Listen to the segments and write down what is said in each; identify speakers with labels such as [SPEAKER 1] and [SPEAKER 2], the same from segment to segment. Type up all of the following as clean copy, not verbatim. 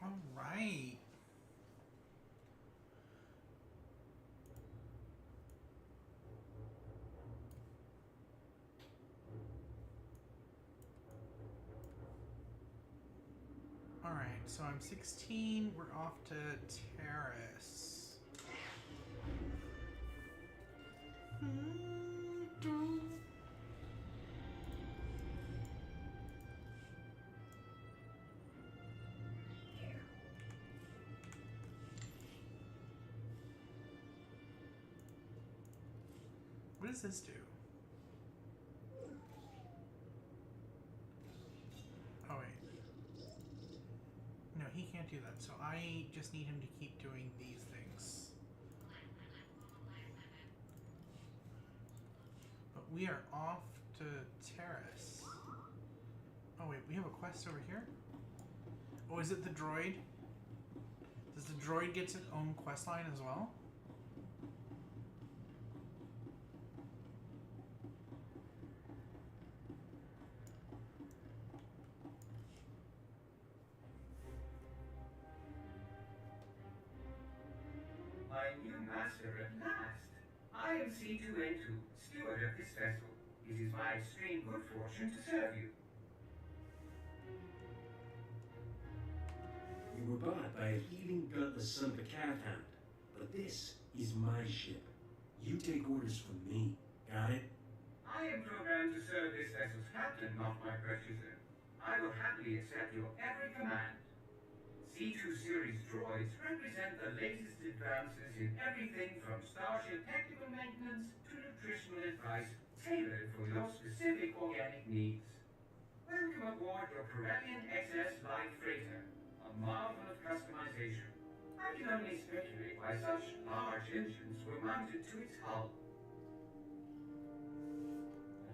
[SPEAKER 1] All right. All right, so I'm 16. We're off to Taris. What does this do? Oh, wait. No, he can't do that, so I just need him to keep doing these things. But we are off to Taris. Oh, wait, we have a quest over here? Oh, is it the droid? Does the droid get its own quest line as well?
[SPEAKER 2] My new master at last. I am SWTOR, steward of this vessel. It is my extreme good fortune to serve you.
[SPEAKER 3] You were bought by a heaving gutless son of a cat hound, but this is my ship. You take orders from me, got it?
[SPEAKER 2] I am programmed to serve this vessel's captain, not my purchaser. I will happily accept your every command. C2 series droids represent the latest advances in everything from starship technical maintenance to nutritional advice tailored for your specific organic needs. Welcome aboard your Corellian XS light freighter, a marvel of customization. I can only speculate why such large engines were mounted to its hull.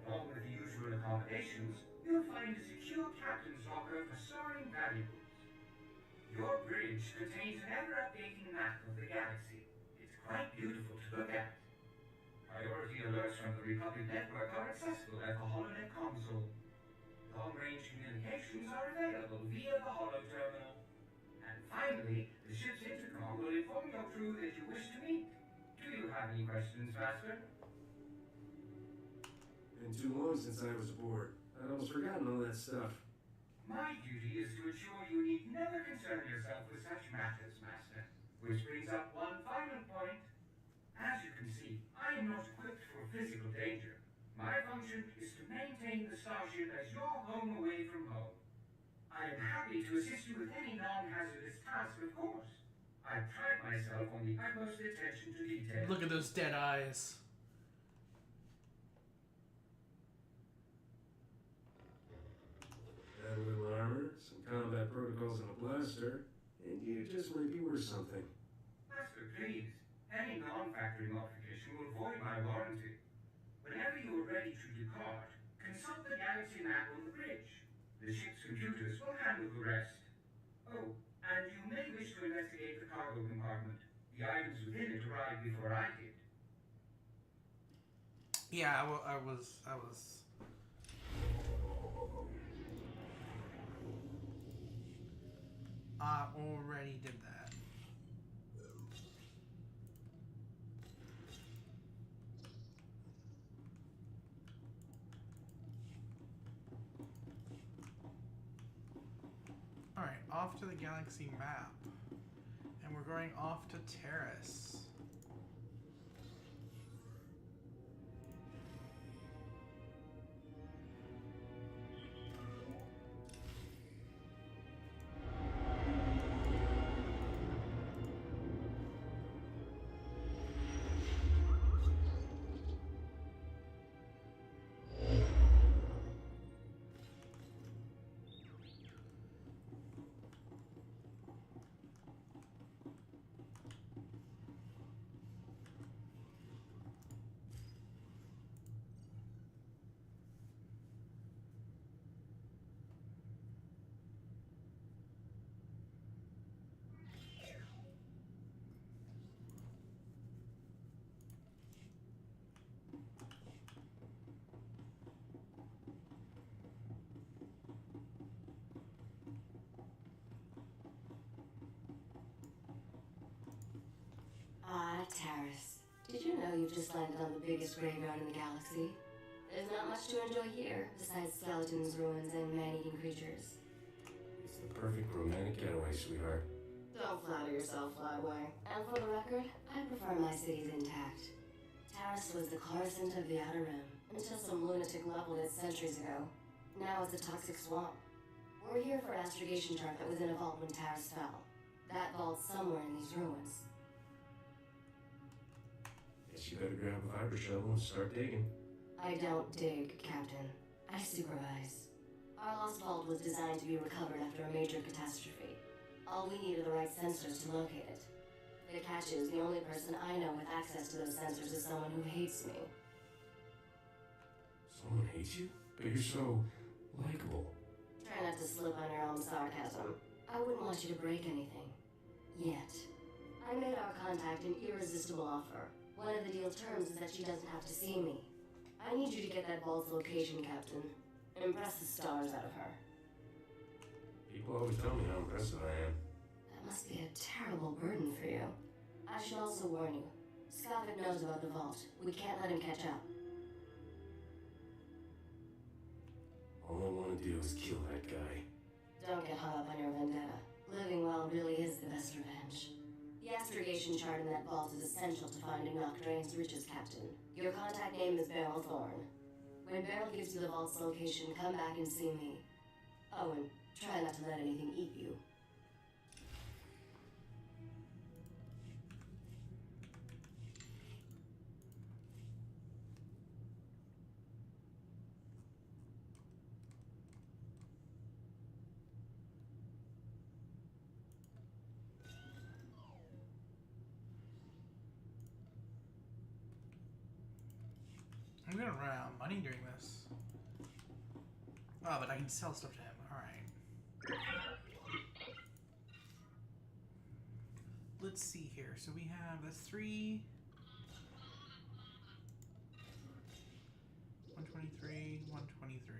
[SPEAKER 2] Along with the usual accommodations, you'll find a secure captain's locker for storing valuables. Your bridge contains an ever-updating map of the galaxy. It's quite beautiful to look at. Priority alerts from the Republic Network are accessible at the HoloNet console. Long-range communications are available via the Holo Terminal. And finally, the ship's intercom will inform your crew that you wish to meet. Do you have any questions, Master?
[SPEAKER 3] Been too long since I was aboard. I'd almost forgotten all that stuff.
[SPEAKER 2] My duty is to ensure you need never concern yourself with such matters, Master. Which brings up one final point. As you can see, I am not equipped for physical danger. My function is to maintain the starship as your home away from home. I am happy to assist you with any non-hazardous task, of course. I pride myself on the utmost attention to detail.
[SPEAKER 1] Look at those dead eyes.
[SPEAKER 3] Got a little armor, some combat protocols, and a blaster, and you just might be worth something.
[SPEAKER 2] Master, please. Any non-factory modification will void my warranty. Whenever you are ready to depart, consult the galaxy map on the bridge. The ship's computers will handle the rest. Oh, and you may wish to investigate the cargo compartment. The items within it arrived before I did.
[SPEAKER 1] Yeah, I was. I already did that. Alright, off to the galaxy map. And we're going off to Taris.
[SPEAKER 4] Taris, did you know you've just landed on the biggest graveyard in the galaxy? There's not much to enjoy here, besides skeletons, ruins, and man-eating creatures.
[SPEAKER 3] It's the perfect romantic getaway, sweetheart.
[SPEAKER 4] Don't flatter yourself, Flyway. And for the record, I prefer my cities intact. Taris was the Coruscant of the Outer Rim, until some lunatic leveled it centuries ago. Now it's a toxic swamp. We're here for an astrogation chart that was in a vault when Taris fell. That vault's somewhere in these ruins.
[SPEAKER 3] Guess you better grab a fiber shovel and start digging.
[SPEAKER 4] I don't dig, Captain. I supervise. Our lost vault was designed to be recovered after a major catastrophe. All we need are the right sensors to locate it. The catch is, the only person I know with access to those sensors is someone who hates me.
[SPEAKER 3] Someone hates you? But you're so likable.
[SPEAKER 4] Try not to slip on your own sarcasm. I wouldn't want you to break anything. Yet. I made our contact an irresistible offer. One of the deal terms is that she doesn't have to see me. I need you to get that vault's location, Captain. Impress the stars out of her.
[SPEAKER 3] People always tell me how impressive I am.
[SPEAKER 4] That must be a terrible burden for you. I should also warn you. Scotland knows about the vault. We can't let him catch up.
[SPEAKER 3] All I want to do is kill that guy.
[SPEAKER 4] Don't get hung up on your vendetta. Living well really is the best revenge. The astrogation chart in that vault is essential to finding Noctrain's riches, Captain. Your contact name is Beryl Thorne. When Beryl gives you the vault's location, come back and see me. Oh, and try not to let anything eat you.
[SPEAKER 1] I'm gonna run out of money doing this. Oh, but I can sell stuff to him. Alright. Let's see here. So we have that's 3. 123, 123.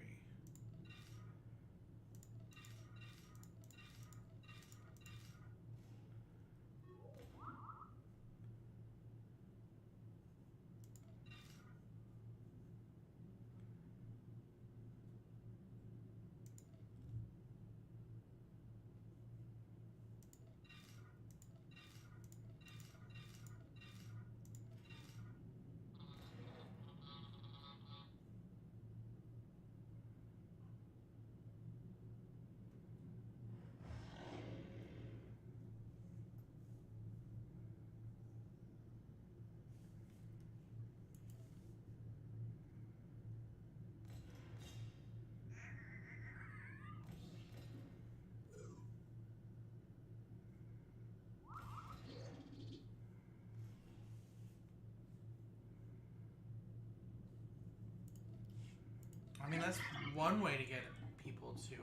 [SPEAKER 1] I mean, that's one way to get people to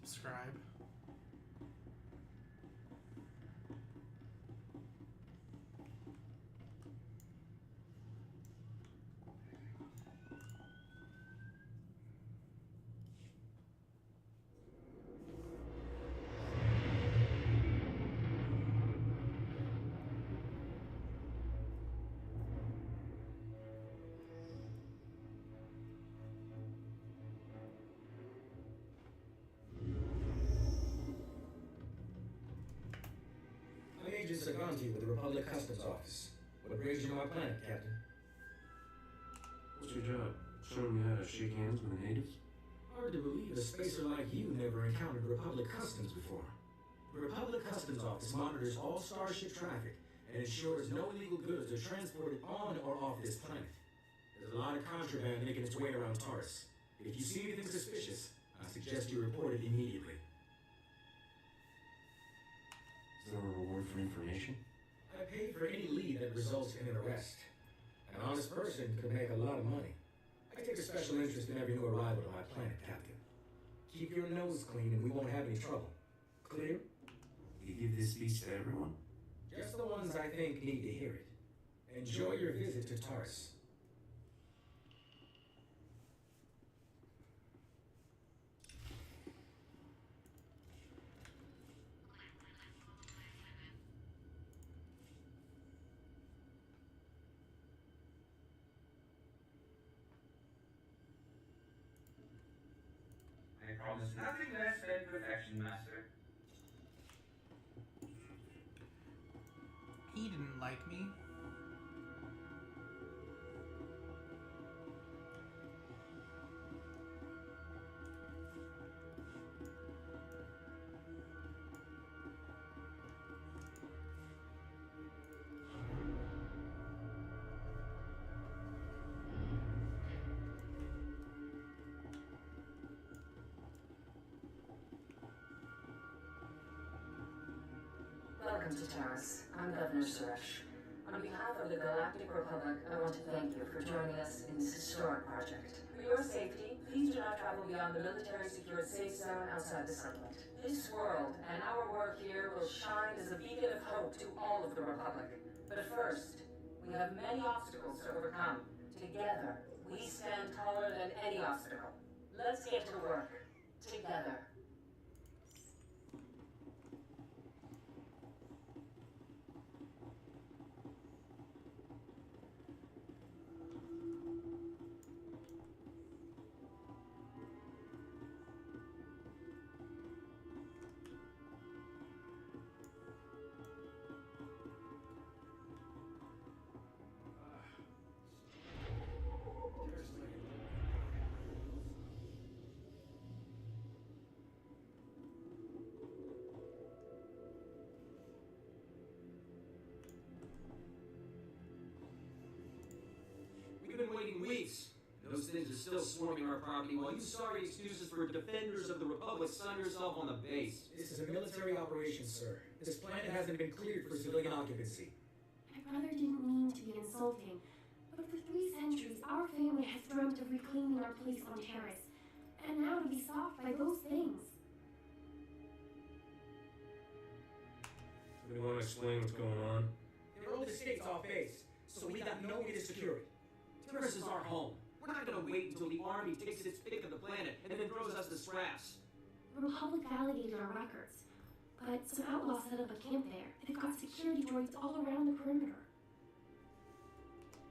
[SPEAKER 1] subscribe.
[SPEAKER 5] Agent Saganti with the Republic Customs Office. What brings you to my planet, Captain?
[SPEAKER 3] What's your job? Showing me how to shake hands with the natives?
[SPEAKER 5] Hard to believe a spacer like you never encountered Republic Customs before. The Republic Customs Office monitors all starship traffic and ensures no illegal goods are transported on or off this planet. There's a lot of contraband making its way around Taris. If you see anything suspicious, I suggest you report it immediately.
[SPEAKER 3] Is there a reward for information?
[SPEAKER 5] I pay for any lead that results in an arrest. An honest person could make a lot of money. I take a special interest in every new arrival to my planet, Captain. Keep your nose clean and we won't have any trouble. Clear?
[SPEAKER 3] You give this speech to everyone?
[SPEAKER 5] Just the ones I think need to hear it. Enjoy your visit to Taris.
[SPEAKER 2] I promise nothing less than perfection, Master.
[SPEAKER 1] He didn't like me.
[SPEAKER 6] Welcome to Taris. I'm Governor Suresh. On behalf of the Galactic Republic, I want to thank you for joining us in this historic project. For your safety, please do not travel beyond the military-secured safe zone outside the settlement. This world and our work here will shine as a beacon of hope to all of the Republic. But first, we have many obstacles to overcome. Together, we stand taller than any obstacle. Let's get to work. Together.
[SPEAKER 5] We've been waiting weeks. Those things are still swarming our property while you sorry excuses for defenders of the Republic sun yourself on the base.
[SPEAKER 7] This is a military operation, sir. This planet hasn't been cleared for civilian occupancy.
[SPEAKER 4] My brother didn't mean to be insulting, but for 3 centuries, our family has dreamt of reclaiming our place on Taris, and now to be stopped by those things.
[SPEAKER 3] You want to explain what's going on?
[SPEAKER 7] There are old estates off base, so we got no way to secure it.
[SPEAKER 5] Taris is our home. We're not gonna wait until the army takes its pick of the planet and then throws us the scraps.
[SPEAKER 4] The Republic validated our records, but some outlaws set up a camp there. They've got security droids all around the perimeter.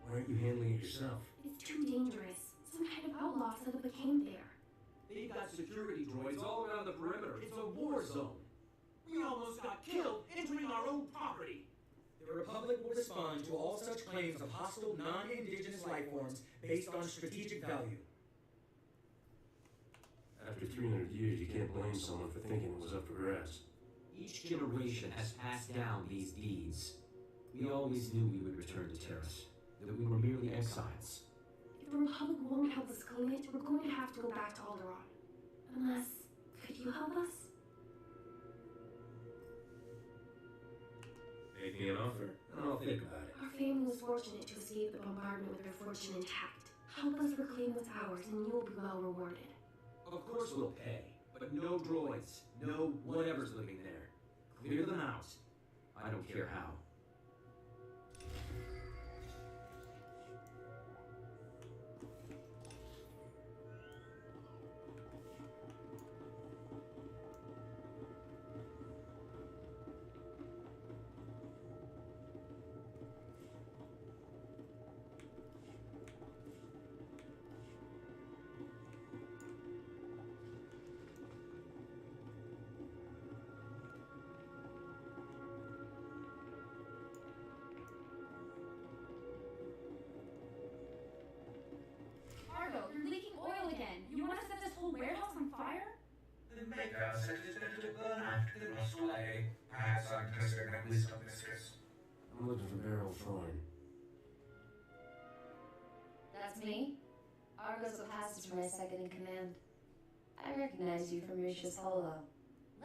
[SPEAKER 3] Why aren't you handling it yourself?
[SPEAKER 4] It's too dangerous. Some kind of outlaw set up a camp there.
[SPEAKER 5] They've got security droids all around the perimeter. It's a war zone. We almost got killed entering our own property.
[SPEAKER 7] The Republic will respond to all such claims of hostile, non-indigenous life forms based on strategic value.
[SPEAKER 3] After 300 years, you can't blame someone for thinking it was up for grabs.
[SPEAKER 5] Each generation has passed down these deeds. We always knew we would return to Taris, that we were merely exiles.
[SPEAKER 4] If the Republic won't help us claim it, we're going to have to go back to Alderaan. Unless, could you help us?
[SPEAKER 3] Make me an offer, and I'll think about it.
[SPEAKER 4] Our family was fortunate to escape the bombardment with their fortune intact. Help us reclaim what's ours, and you'll be well rewarded.
[SPEAKER 5] Of course we'll pay, but no droids, no whatever's living there. Clear them out. I don't care how.
[SPEAKER 8] You're leaking oil again. You want to set this whole warehouse on fire?
[SPEAKER 2] The Maker said it is better to burn out than rust away. Perhaps I'm testing that wisdom, mistress.
[SPEAKER 3] I'm looking for Barrel Thorn.
[SPEAKER 9] That's me. Argo's the passes for my second in command. I recognize you from Risha's holo.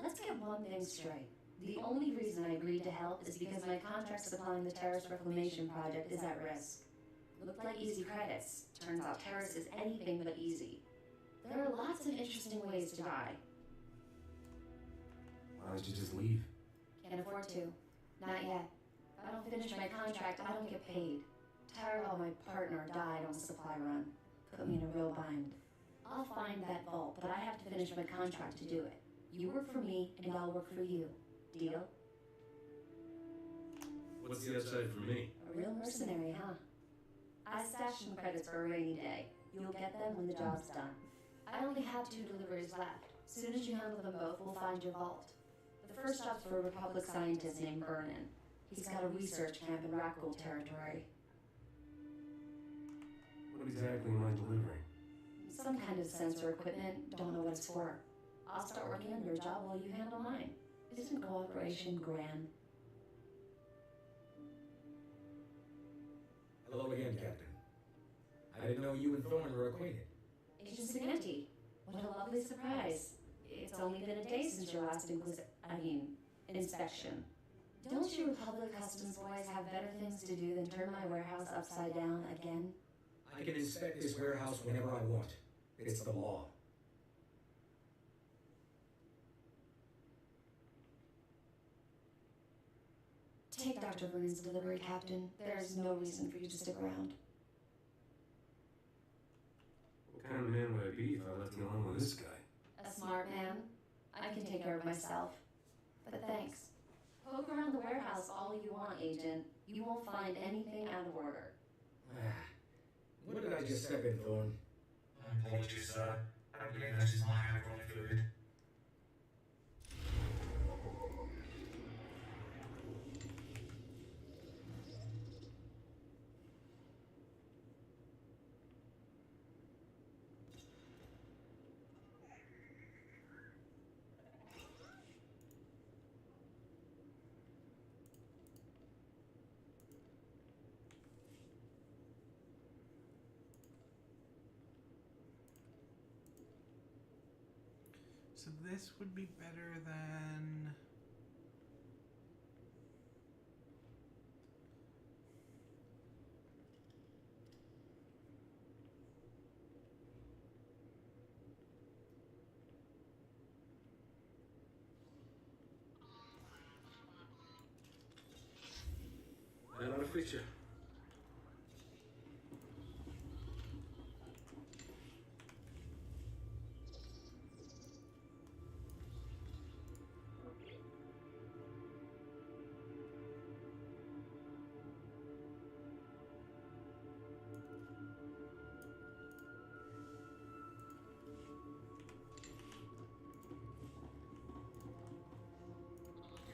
[SPEAKER 9] Let's get one thing straight. The only reason I agreed to help is because my contract supplying the Taris Reclamation Project is at risk. Looked like easy credits. Turns out Taris is anything but easy. There are lots of interesting ways to die.
[SPEAKER 3] Why don't you just leave?
[SPEAKER 9] Can't afford to. Not yet. If I don't finish my contract, I don't get paid. Tyrell, my partner, died on the supply run. Put me in a real bind. I'll find that vault, but I have to finish my contract to do it. You work for me, and I'll work for you. Deal?
[SPEAKER 3] What's the upside for me?
[SPEAKER 9] A real mercenary, huh? I stashed some credits for a rainy day. You'll get them when the job's done. I only have 2 deliveries left. Soon as you handle them both, we'll find your vault. The first stop's for a Republic scientist named Vernon. He's got a research camp in Rackle territory.
[SPEAKER 3] What exactly am I delivering?
[SPEAKER 9] Some kind of sensor equipment, don't know what it's for. I'll start working on your job while you handle mine. Isn't cooperation grand?
[SPEAKER 5] Hello again, Captain. I didn't know you and Thorne were acquainted.
[SPEAKER 9] Agent Siganti, what a lovely surprise. It's only been a day since your last inspection. Don't you Republic Customs boys have better things to do than turn my warehouse upside down again?
[SPEAKER 5] I can inspect this warehouse whenever I want. It's the law.
[SPEAKER 9] Take Dr. Vernon's delivery, Captain. There's no reason for you to stick around.
[SPEAKER 3] What kind of man would I be if I left you alone with this guy?
[SPEAKER 9] A smart man. I can take care of myself. But thanks. Poke around the warehouse all you want, Agent. You won't find anything out of order.
[SPEAKER 5] What did I just step in, Thorne?
[SPEAKER 2] Apologies, sir. I believe that is my hydraulic fluid.
[SPEAKER 1] So this would be better than...
[SPEAKER 3] I want to fix you.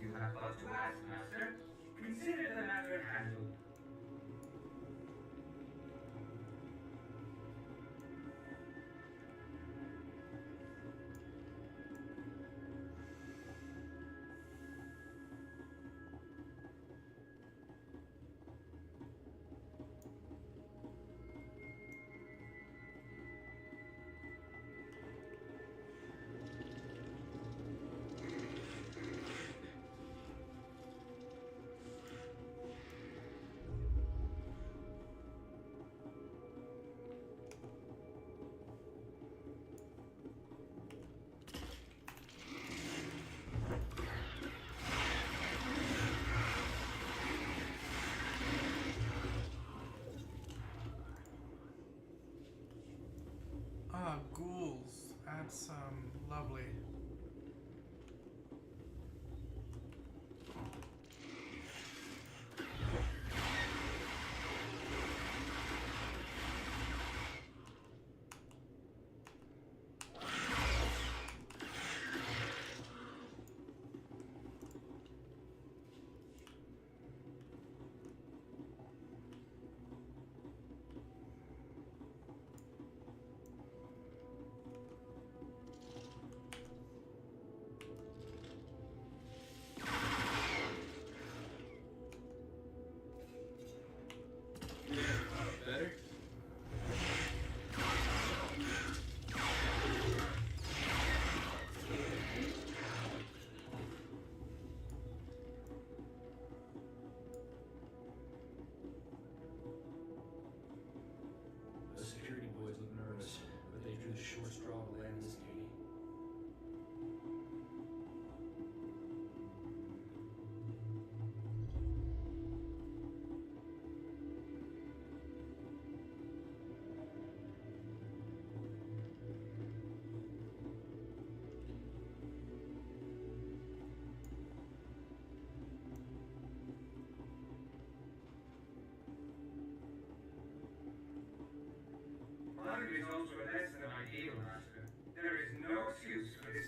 [SPEAKER 2] You have but to ask, master. Consider the matter handled.
[SPEAKER 1] Ah, ghouls. That's, lovely.
[SPEAKER 3] Better?
[SPEAKER 5] The security boys look nervous, but they drew the short straw to land this duty.
[SPEAKER 2] One results were less than ideal, master. There is no excuse for this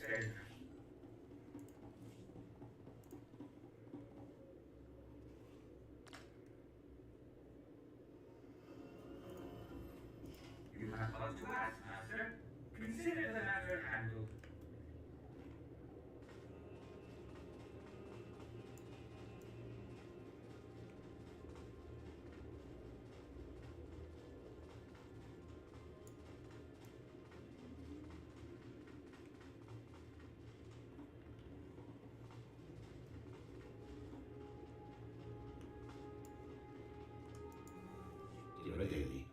[SPEAKER 2] but to ask, Master. Consider the matter handled.
[SPEAKER 10] Dear Adeli,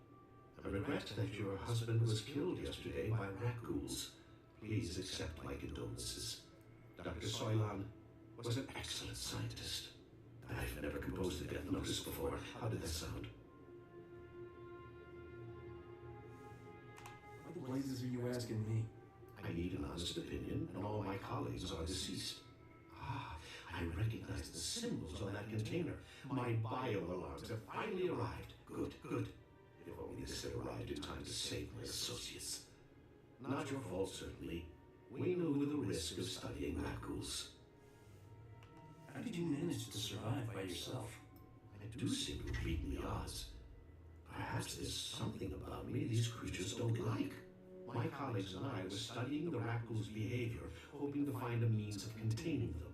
[SPEAKER 10] I regret that your husband was killed yesterday by rat ghouls. Please accept my condolences. Dr. Soilan was an excellent scientist. I've never composed a death notice before. How did that sound?
[SPEAKER 3] Why the blazes are you asking me?
[SPEAKER 10] I need an honest opinion, and all my colleagues are deceased. Ah, I recognize the symbols on that container. My bio-alarms have finally arrived. Good, good. If only this had arrived in time to save my associates. Not your fault, certainly. We knew the risk of studying rat ghouls.
[SPEAKER 3] How did you manage to survive by yourself?
[SPEAKER 10] I do seem to have beaten the odds. Perhaps there's something about me these creatures don't like. My colleagues and I were studying the rat ghouls' behavior, hoping to find a means of containing them.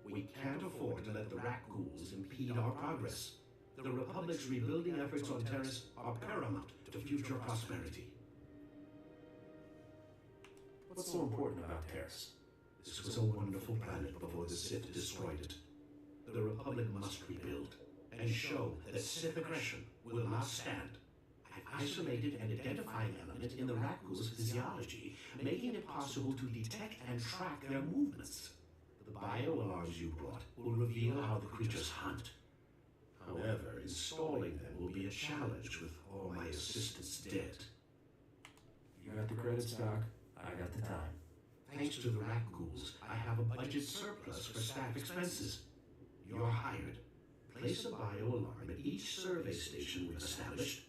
[SPEAKER 10] We can't afford to let the rat ghouls impede our progress. The Republic's rebuilding efforts on Taris are paramount to future prosperity.
[SPEAKER 3] What's so important about Taris?
[SPEAKER 10] This was a wonderful planet before the Sith destroyed it. The Republic must rebuild and show that Sith aggression will not stand. I've isolated an identifying element in the rat ghouls' physiology, making it possible to detect and track their movements. The bio-alarms you brought will reveal how the creatures hunt. However, installing them will be a challenge with all my assistants dead.
[SPEAKER 3] You got the credits, Doc. I got the time.
[SPEAKER 10] Thanks to the rat ghouls, I have a budget surplus for staff expenses. You're hired. Place a bio-alarm at each survey station we've established,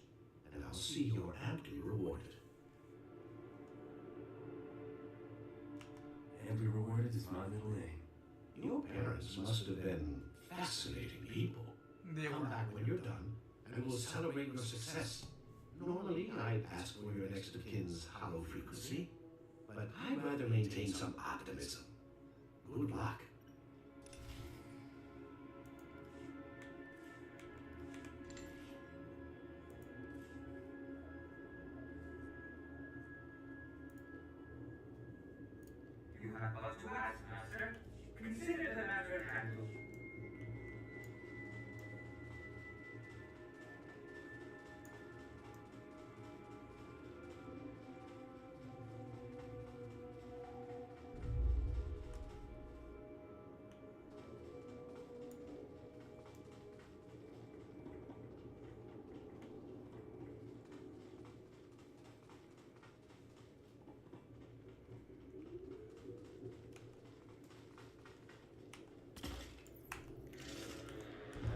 [SPEAKER 10] and I'll see you're amply rewarded.
[SPEAKER 3] Amply rewarded is my middle name.
[SPEAKER 10] Your parents must have been fascinating people. Come back when you're done, and we'll celebrate your success. Normally, I'd ask for your next of kin's hollow frequency, but I'd rather maintain some optimism. Good luck.
[SPEAKER 2] You have but to ask, Master. Consider the matter handled.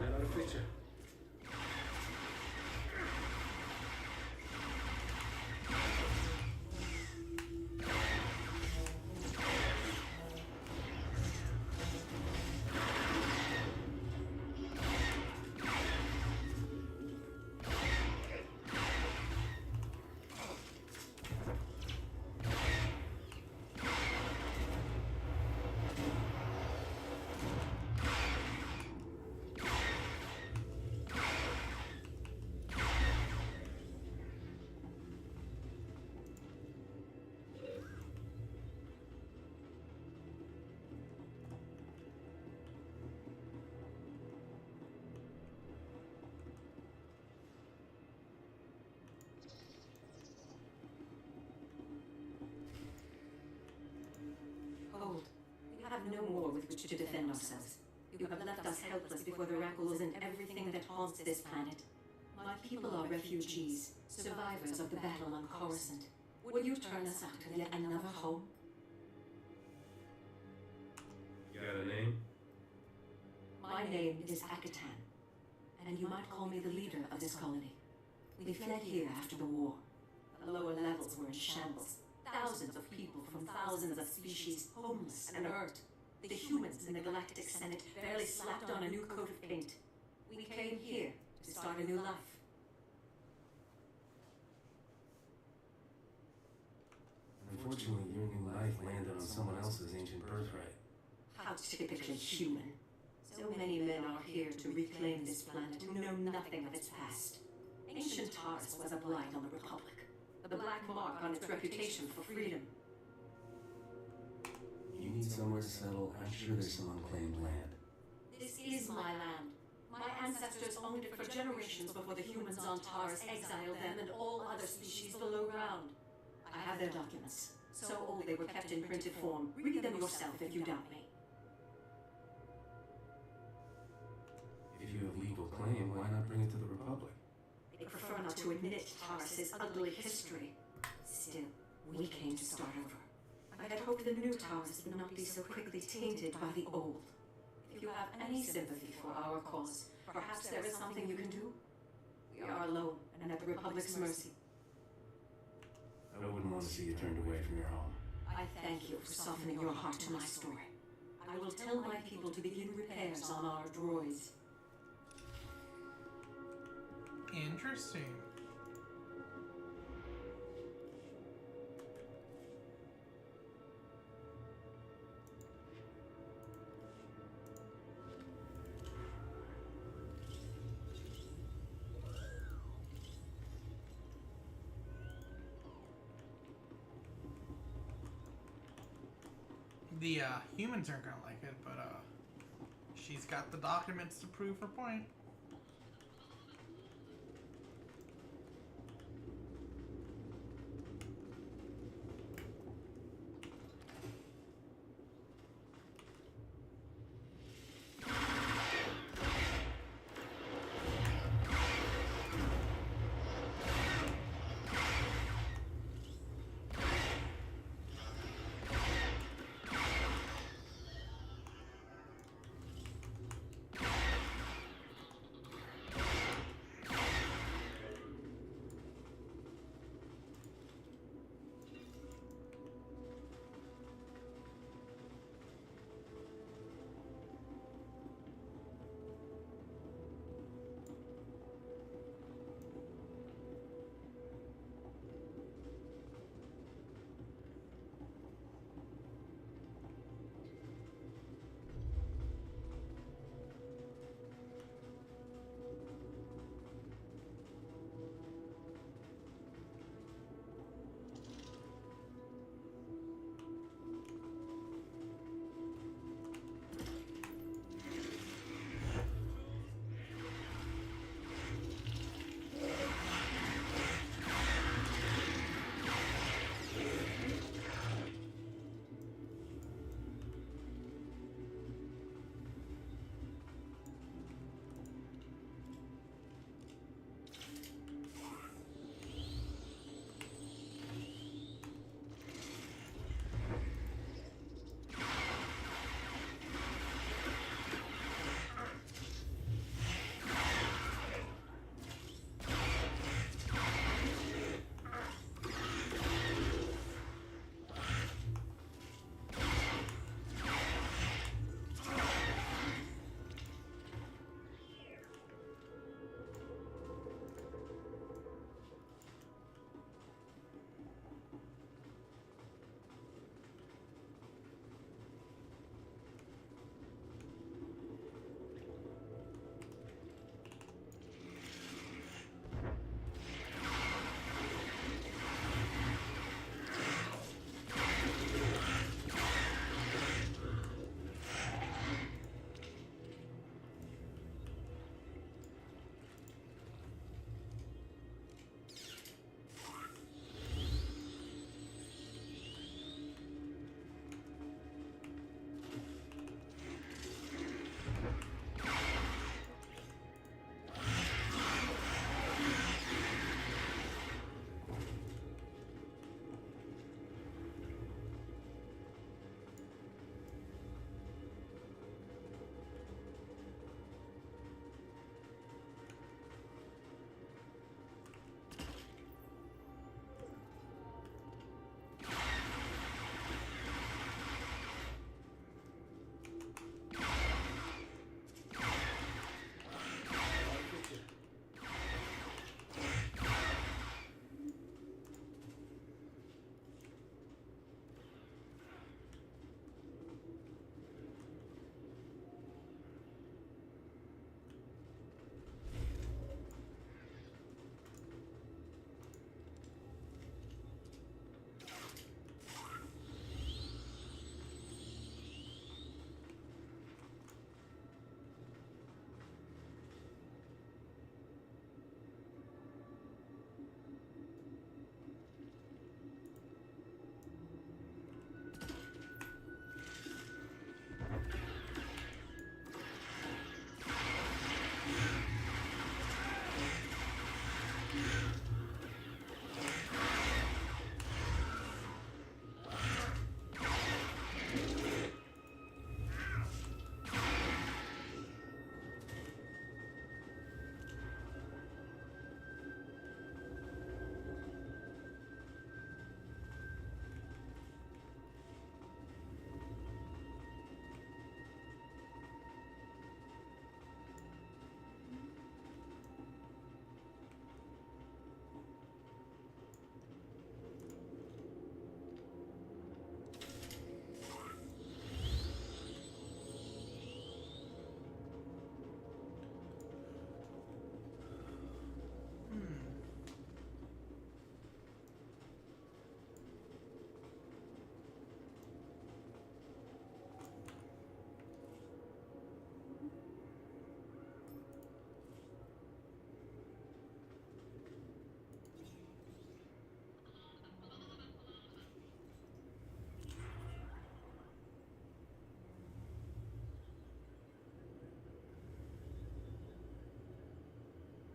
[SPEAKER 3] Another feature.
[SPEAKER 6] Hold. We have no more with which to defend ourselves. You have left us helpless before the Rackles and everything that haunts this planet. My people are refugees, survivors of the battle on Coruscant. Will you turn us out to yet another home?
[SPEAKER 3] You got a name?
[SPEAKER 6] My name is Akatan, and you might call me the leader of this colony. We fled here after the war. The lower levels were in shambles. Thousands of people from thousands of species, homeless and hurt. The humans in the Galactic Senate barely slapped on a new coat of paint. We came here to start a new life.
[SPEAKER 3] Unfortunately, your new life landed on someone else's ancient birthright.
[SPEAKER 6] How typically human. So many men are here to reclaim this planet who know nothing of its past. Ancient Taris was a blight on the Republic. The black mark on its reputation for freedom.
[SPEAKER 3] You need somewhere to settle. I'm sure there's some unclaimed land.
[SPEAKER 6] This is my land. My ancestors owned it for generations before the humans on Taris exiled them and all other species below ground. I have their documents. So old they were kept in printed form. Read them yourself if you doubt me.
[SPEAKER 3] If you have legal claim, why not bring it to the Republic?
[SPEAKER 6] They prefer not to admit Taris' ugly history. Still, we came to start over. I had hoped the new Taris would not be so quickly tainted by the old. If you have any sympathy for our cause, perhaps there is something you can do? We are alone and at the Republic's mercy.
[SPEAKER 3] I wouldn't want to see you turned away from your home.
[SPEAKER 6] I thank you for softening your heart to my story. I will tell my people to begin repairs on our droids.
[SPEAKER 1] Interesting. The humans aren't gonna like it, but she's got the documents to prove her point.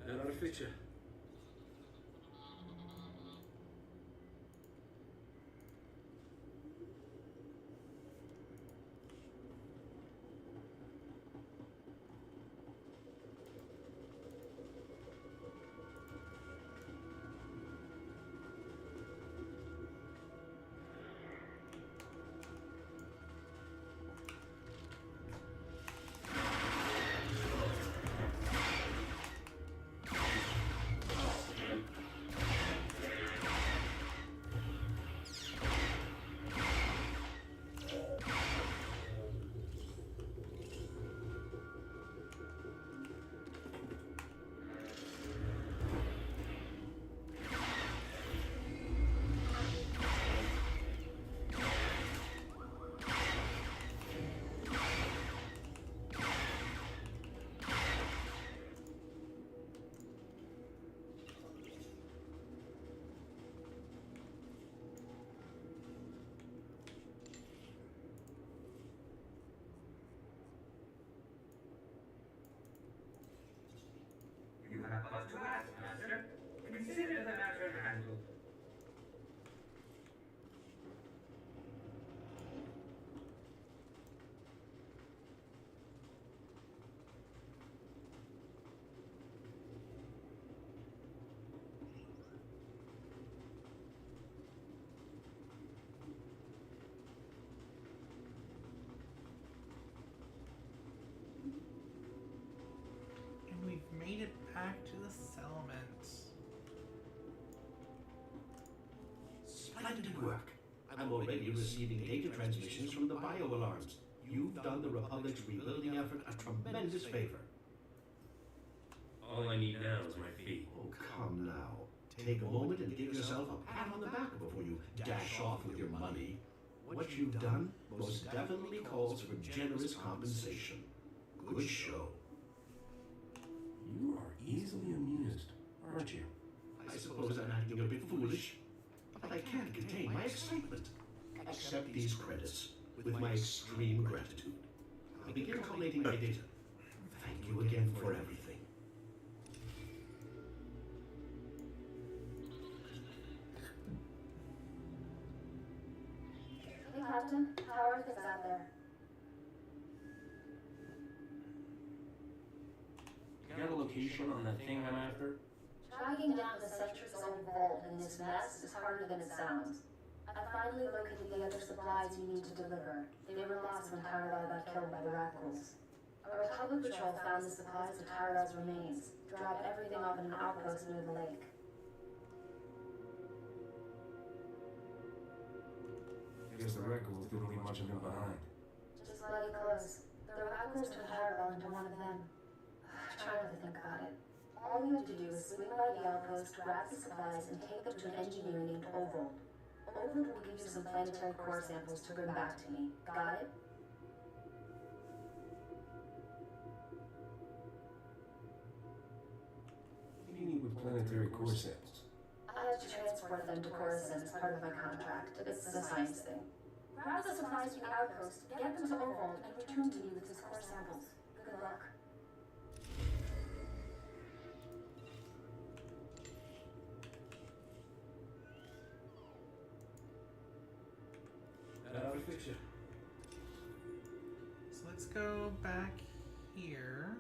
[SPEAKER 5] That ought to fit you.
[SPEAKER 2] You have cause to ask, Master. Consider the matter handled.
[SPEAKER 1] And we've made it back to the settlement.
[SPEAKER 10] Splendid work. I'm already receiving data transmissions from the bio-alarms. You've done the Republic's rebuilding effort a tremendous favor.
[SPEAKER 3] All I need now is my fee.
[SPEAKER 10] Oh, come now. Take a moment and give yourself a pat on the back before you dash off with your money. What you've done most definitely calls for generous compensation. Good show.
[SPEAKER 3] You are easily amused, aren't you?
[SPEAKER 10] I suppose I'm acting a bit foolish, but I can't contain my excitement. Accept these credits with my extreme gratitude. I'll begin collating my data. Thank you again for everything.
[SPEAKER 9] Hey, Captain. How are things out there?
[SPEAKER 3] You got a location on that thing I'm after?
[SPEAKER 6] Tracking down the Sentry's own vault in this mess is harder than it sounds. I finally located the other supplies you need to deliver. They were lost when Taris got killed by the Radicals. A Republic patrol found the supplies of Taris' remains, dropped everything off in an outpost near the lake.
[SPEAKER 3] Guess the Radicals didn't leave much of him behind.
[SPEAKER 6] Just let it close. The Radicals turned Taris into one of them. Try not to think about it. All you have to do is swing by the outpost, grab the supplies, and take them to an engineer named Ovold. Ovold will give you some planetary core samples to bring back to me. Got it?
[SPEAKER 3] What do you need with planetary core samples?
[SPEAKER 6] I have to transport them to Coruscant as part of my contract. It's a science thing. Grab the supplies from the outpost, get them to Ovold, and return to me with his core samples. Good luck.
[SPEAKER 5] That ought to fit you.
[SPEAKER 1] So let's go back here.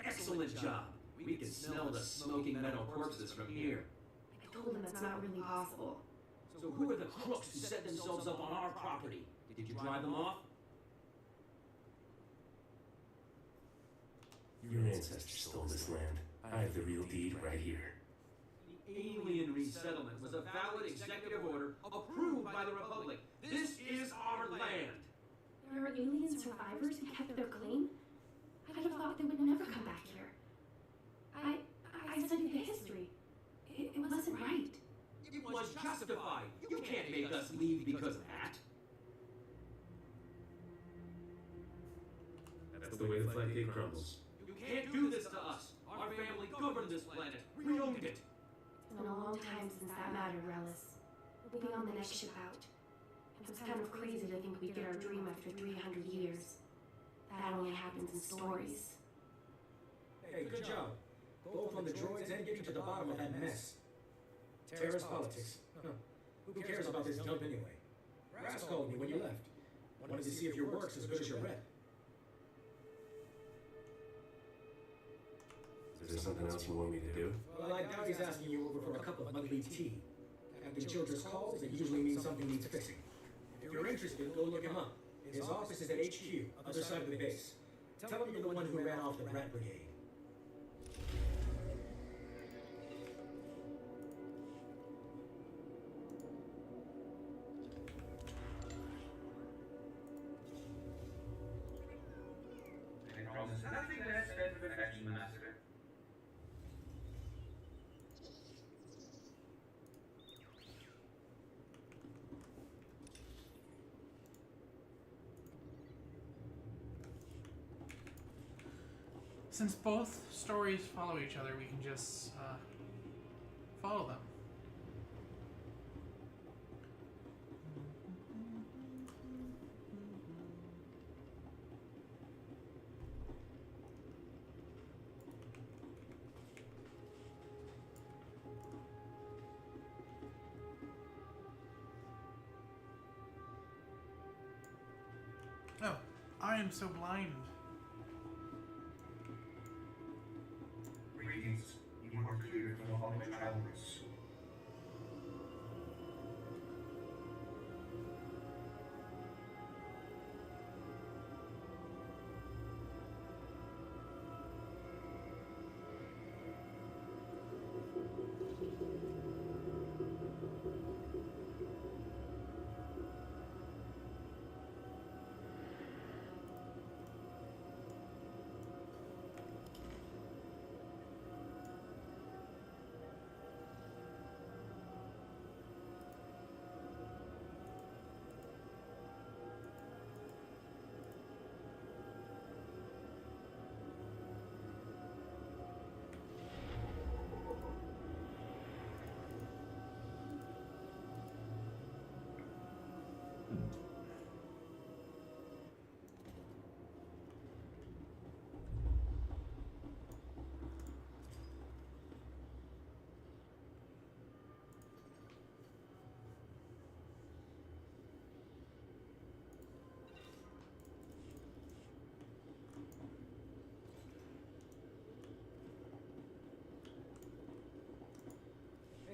[SPEAKER 7] Excellent job. We can smell the smoking metal corpses from here.
[SPEAKER 8] I told him that's not really possible.
[SPEAKER 7] So who are the crooks who set themselves up on our property? Did you drive them off?
[SPEAKER 3] Your ancestors stole this land. I have the real deed right here.
[SPEAKER 7] The alien resettlement was a valid executive order approved by the Republic. This is our land.
[SPEAKER 8] There are alien survivors who kept their claim? I'd have thought they would never come back here. I studied the history. It wasn't right.
[SPEAKER 7] It was justified. You can't make us leave because of that.
[SPEAKER 3] That's the way the flat cake crumbles.
[SPEAKER 7] own this planet. We owned it.
[SPEAKER 8] It's been a long time since that mattered, Relis. We'll be on the next ship out. It was kind of crazy to think we'd get our dream after 300 years. That only happens in stories.
[SPEAKER 5] Hey, good job. Both on the droids and getting to the bottom of that mess. Taris politics. Huh. Who cares about this dump anyway? Brass called me when you left. Wanted to see if your work's as good as your rep.
[SPEAKER 3] Is there something else you want me to do?
[SPEAKER 5] Well, I doubt he's asking you over for a cup of monthly tea. Captain Childress calls, it usually means something needs fixing. If you're interested, go look him up. His office is at HQ, other side of the base. Tell him you're the one who ran off the Rat Brigade.
[SPEAKER 2] It promises nothing less than perfection, Master.
[SPEAKER 1] Since both stories follow each other, we can just follow them. Oh, I am so blind.
[SPEAKER 2] Greetings. You are cleared for the following travel routes.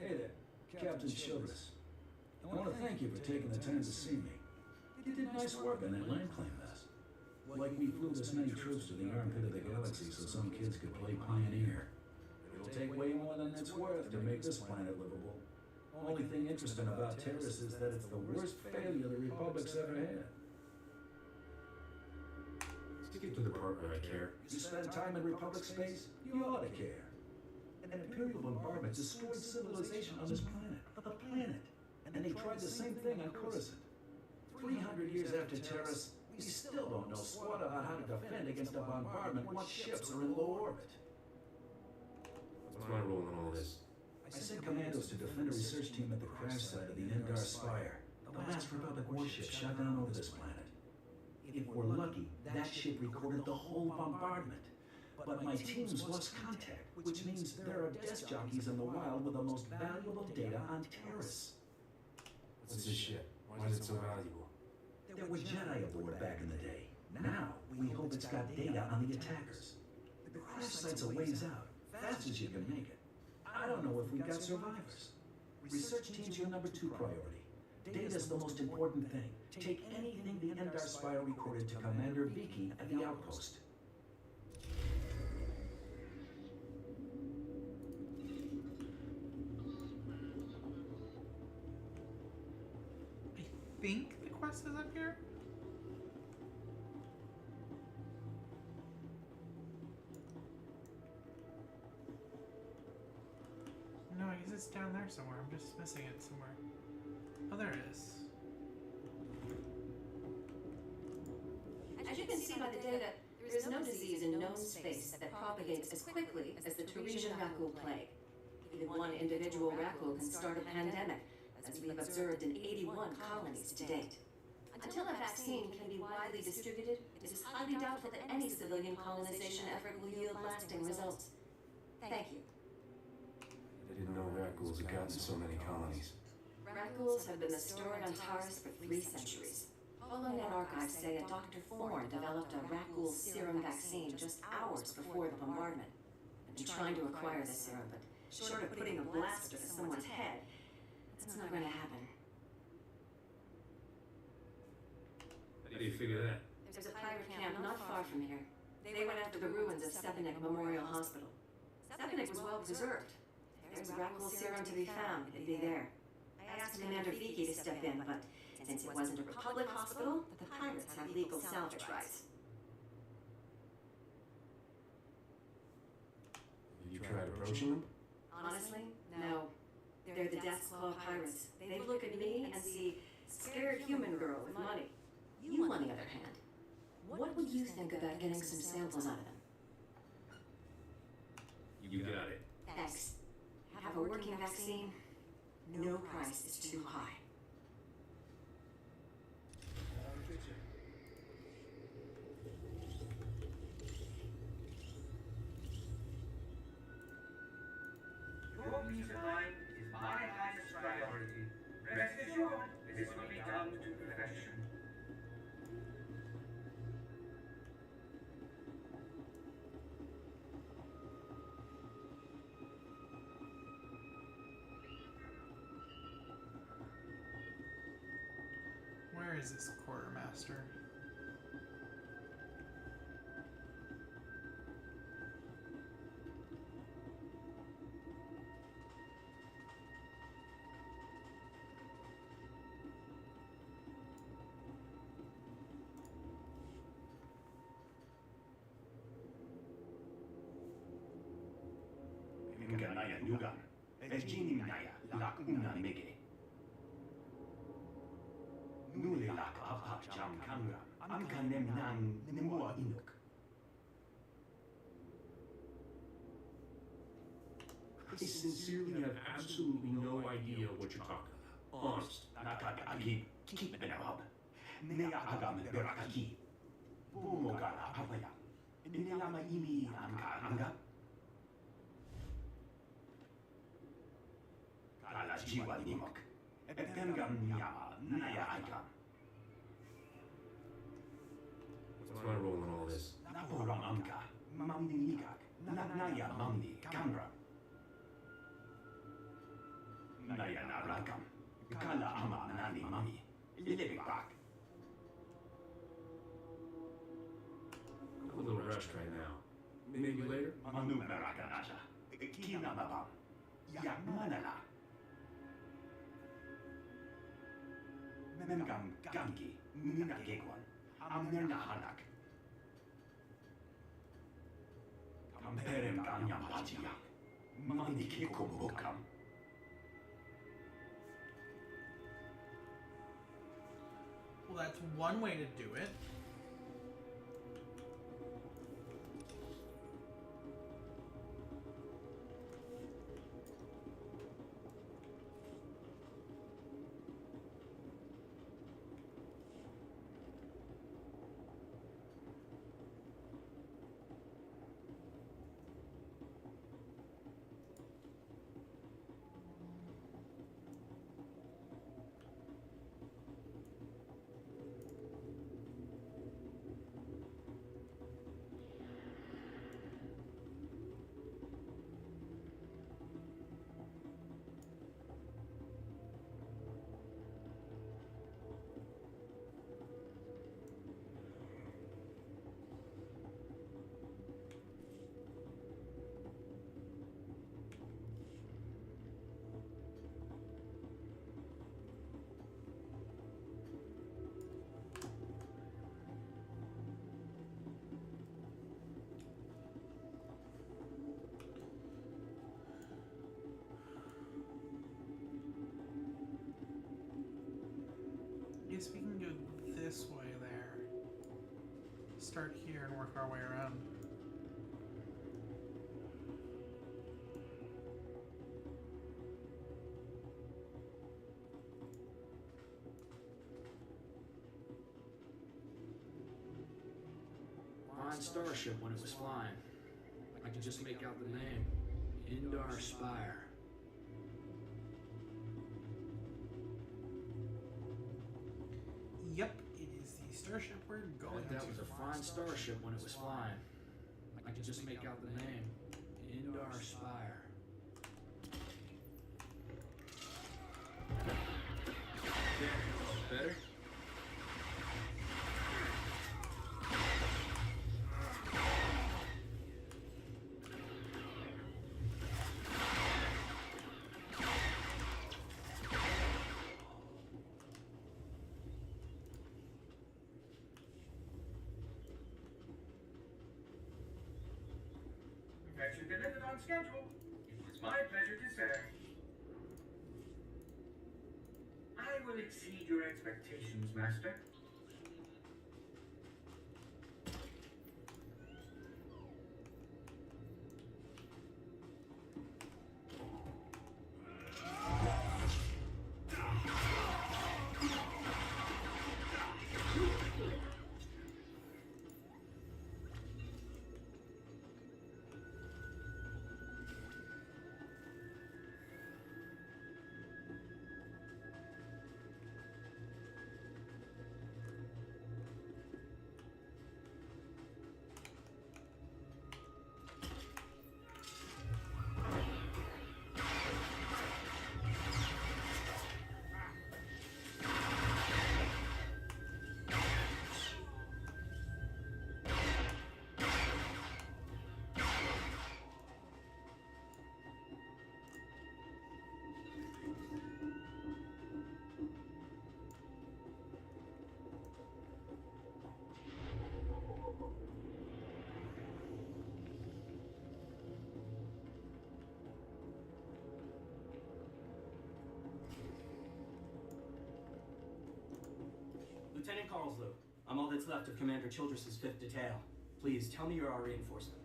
[SPEAKER 5] Hey there, Captain Childress. I want to thank you for taking the time to see me. You did nice work on that land claim mess. Like we flew this many troops to the armpit of the galaxy so some kids could play pioneer. It'll take way more than it's worth to make this planet livable. Only thing interesting about Taris is that it's the worst failure the Republic's ever had. Skip to the part where I care. You spend time in Republic space, you ought to care. An Imperial bombardment destroyed civilization on this planet, the planet. And they tried the same thing on Coruscant. 300 years after Taris, we still don't know squat about how to defend against a bombardment once ships are in low orbit.
[SPEAKER 3] What's my role in all this?
[SPEAKER 5] I sent commandos to defend a research team at the crash site of the Endar Spire, the last Republic warship shot down over this planet. If we're lucky, that ship recorded the whole bombardment. But my team's lost contact, which means there are desk jockeys in the wild with the most valuable data on Taris.
[SPEAKER 3] What's this ship? Why is it so valuable?
[SPEAKER 5] There were Jedi aboard back in the day. Now, we hope it's got data on the attackers. The crash site's a ways out, fast as you can make it. I don't know if we've got survivors. Research team's your number 2 priority. Data's the most important thing. Take anything the Endar Spire recorded to Commander Vicky at the outpost.
[SPEAKER 1] I think the quest is up here. No, I guess it's down there somewhere. I'm just missing it somewhere. Oh, there it is.
[SPEAKER 11] As you can see by the data, there
[SPEAKER 4] There is no disease in known space that propagates as quickly as the Tarisian raccoon plague. Even one individual raccoon can start a pandemic, as we've observed in 81 colonies to date. Until a vaccine can be widely distributed, it is highly doubtful that any civilian colonization effort will yield lasting results. Thank you.
[SPEAKER 3] I didn't know raccoons had gotten so many colonies.
[SPEAKER 4] Raccoons have been stored on Taris for 3 centuries. HoloNet archives say a Dr. Thorne developed a raccoon serum vaccine just hours before the bombardment. I've been trying to acquire the serum, but short of putting a blaster to someone's head, that's not going to happen.
[SPEAKER 3] How do you figure that?
[SPEAKER 4] There's a pirate camp not far from here. They went after the ruins of Stepanek Memorial Hospital. Stepanek was well preserved. If there's raccoon serum to be found, it'd be there. I asked Commander Fiki to step in, but since it wasn't a Republic hospital, the pirates have legal salvage rights.
[SPEAKER 3] Have you tried approaching them?
[SPEAKER 4] Honestly, no. They're the Death's Claw pirates. They look at me and see scared human girl with money. You, on the other hand, what would you think about getting some samples out of them?
[SPEAKER 3] You got it.
[SPEAKER 4] Thanks. Have a working vaccine? No price is too high.
[SPEAKER 2] Your peace of mind is my highest priority. Rest assured, this will be done to perfection.
[SPEAKER 1] Where is this quartermaster?
[SPEAKER 10] Naya Nugan, Ejini Naya, Lak Una Mege. Nule Lak Abha Jam Kanga, Anka Nem Nan Nemua Inuk.
[SPEAKER 3] I sincerely have absolutely no idea what you're talking about. Honest.
[SPEAKER 10] Nakaka Agi, Kip Benabab. Nea Agam Berakaki. Bumogala Avaya. Inelama Imi Anka Anga. Kala Jiwa Nimok. Epengam Yama Naya Aikam.
[SPEAKER 3] What's my role in all this?
[SPEAKER 10] Naporam Anka. Mamni Nikak. Naya Mamni Kamra. Naya Narakam. Kala Ama Nani Mami. Living back.
[SPEAKER 3] I'm a little rushed right now. Maybe later?
[SPEAKER 10] Manu Marakanasa. Kina Mabam. Yakmanala. Memgam Gangi. Nina Gegwan. Amnerna Hanak. Kamperem Ganyam Pajiak. Mandi Keko Bokam.
[SPEAKER 1] Well, that's one way to do it. start here and work our way around.
[SPEAKER 11] Fine starship when it was flying. I can just make out the name. Indar Spire.
[SPEAKER 1] Yep, it is the starship we're going
[SPEAKER 11] That
[SPEAKER 1] to.
[SPEAKER 11] was a fine starship when it was flying. I can just make out the name. Indar Spire. Better?
[SPEAKER 2] Adventure delivered on schedule. It was my pleasure to serve. I will exceed your expectations, Master.
[SPEAKER 12] Lieutenant Carlslow, I'm all that's left of Commander Childress's 5th Detail. Please, tell me you're our reinforcement.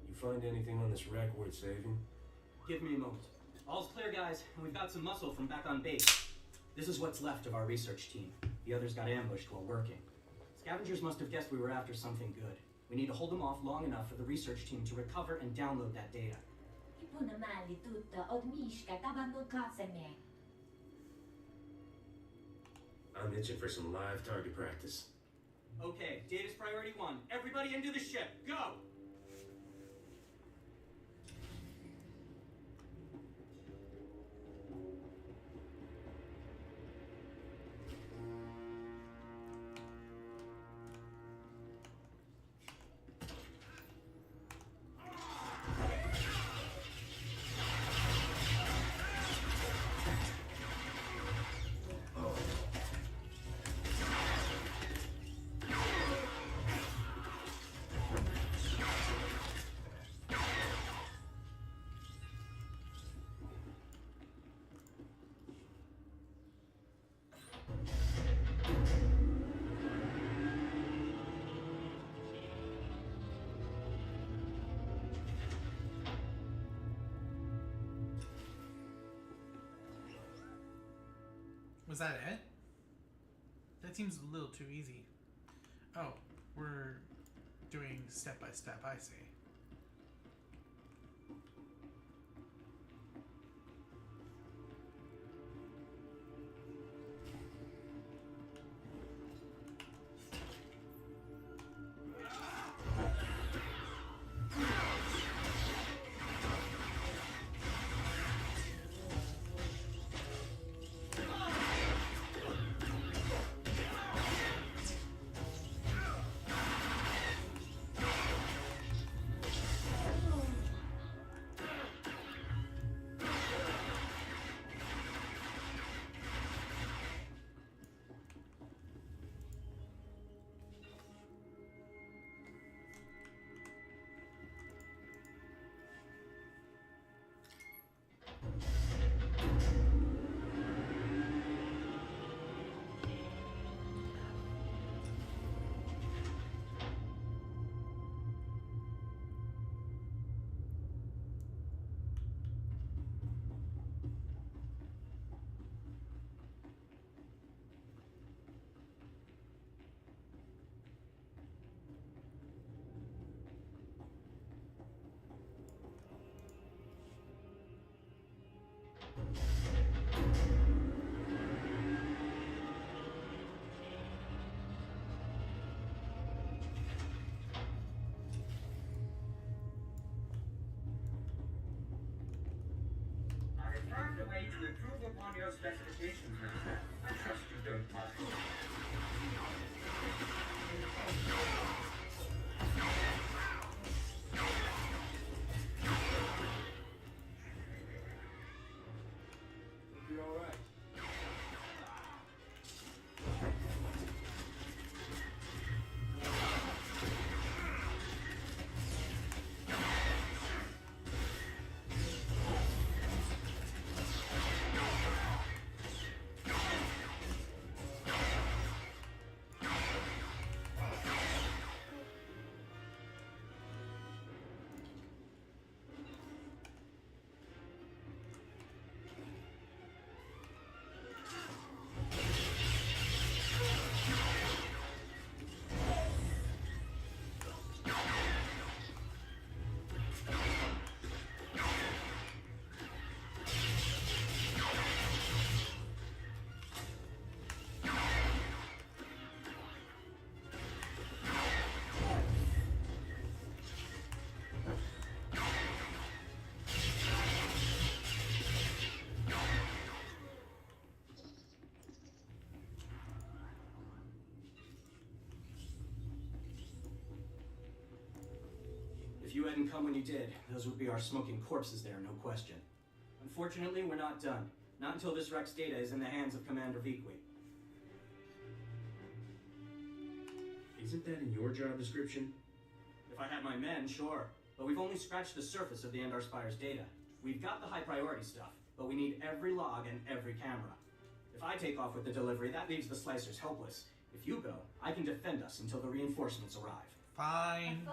[SPEAKER 3] You find anything on this wreck worth saving?
[SPEAKER 12] Give me a moment. All's clear, guys, and we've got some muscle from back on base. This is what's left of our research team. The others got ambushed while working. Scavengers must have guessed we were after something good. We need to hold them off long enough for the research team to recover and download that data.
[SPEAKER 3] I'm itching for some live target practice.
[SPEAKER 12] Okay, data's priority 1. Everybody into the ship, go!
[SPEAKER 1] Was that it? That seems a little too easy. Oh, we're doing step by step, I see.
[SPEAKER 2] your specifications, Master. I trust you don't mind.
[SPEAKER 5] It'll be all right.
[SPEAKER 12] If you hadn't come when you did, those would be our smoking corpses there, no question. Unfortunately, we're not done. Not until this Rex data is in the hands of Commander Vikwi.
[SPEAKER 3] Isn't that in your job description?
[SPEAKER 12] If I had my men, sure. But we've only scratched the surface of the Endar Spire's data. We've got the high priority stuff, but we need every log and every camera. If I take off with the delivery, that leaves the Slicers helpless. If you go, I can defend us until the reinforcements arrive.
[SPEAKER 1] Fine.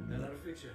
[SPEAKER 5] That ought to fix you.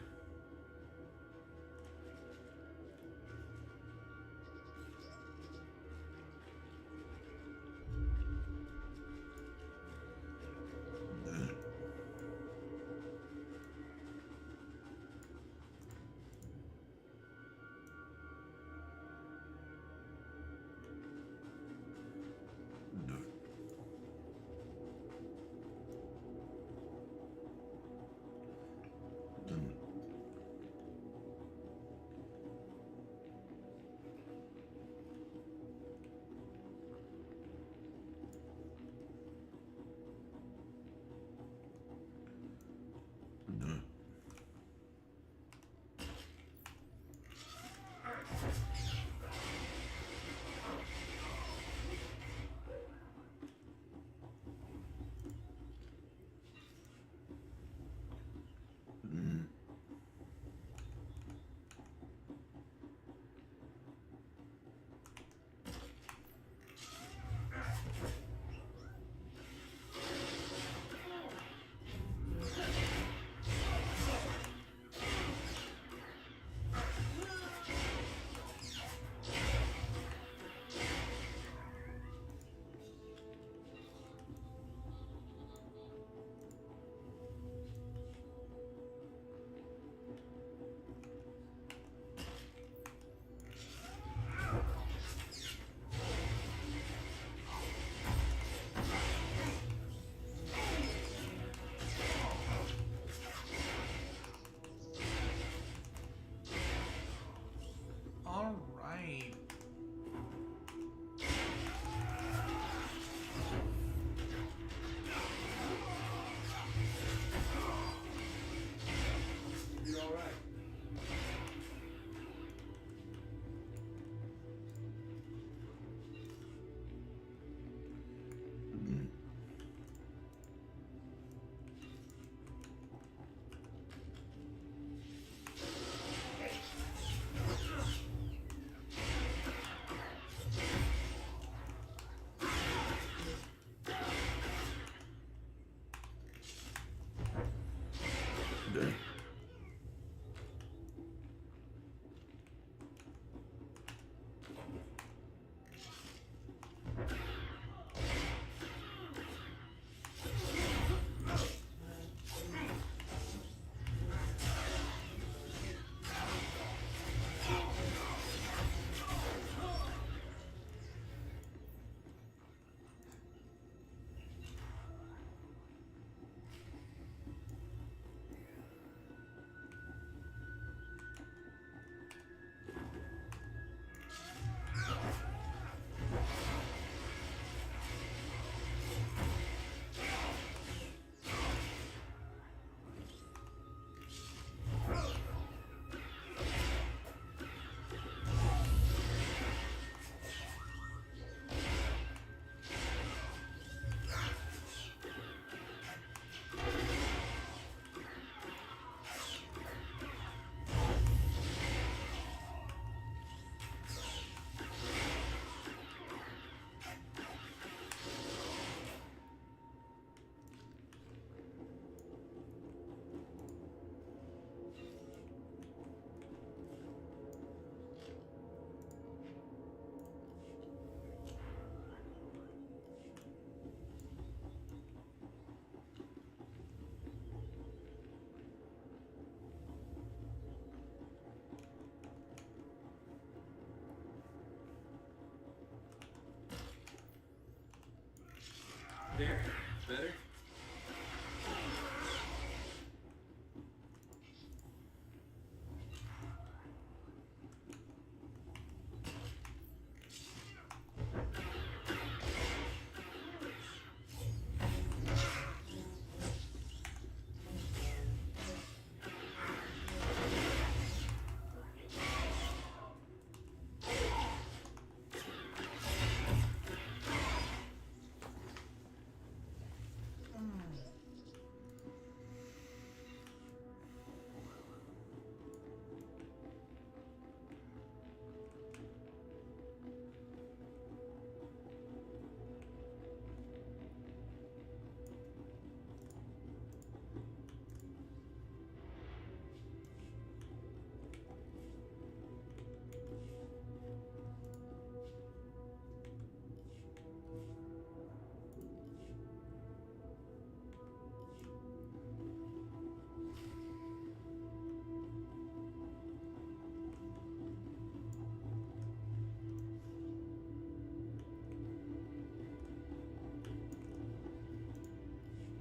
[SPEAKER 11] There. Better?